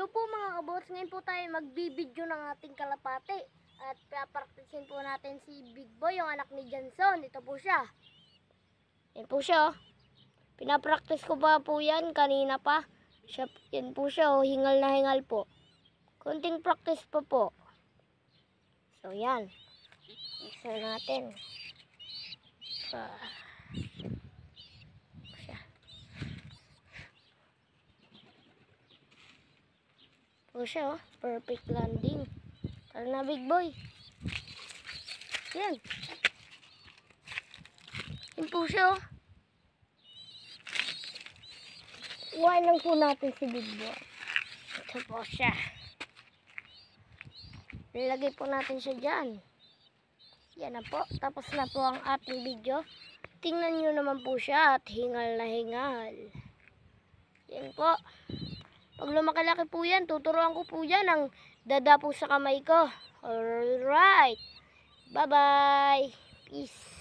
Hello po mga kabots, ngayon po tayo magbibideo ng ating kalapate at papraktisin po natin si Big Boy, yung anak ni Johnson. Ito po siya. Yan po siya oh. Pinapraktis ko pa po yan kanina pa. Yan po siya oh, hingal na hingal po. Kunting practice pa po. So yan. Isa natin. Po siya oh, perfect landing. Tara na Big Boy. Yan. Yan po siya oh. Iwan lang po natin si Big Boy. Ito po siya. Nilagay po natin siya dyan. Yan na po. Tapos na po ang ating video. Tingnan nyo naman po siya at hingal na hingal. Yan po. Pag lumaki-laki po yan, tuturuan ko po yan ang dada po sa kamay ko. Alright. Bye-bye. Peace.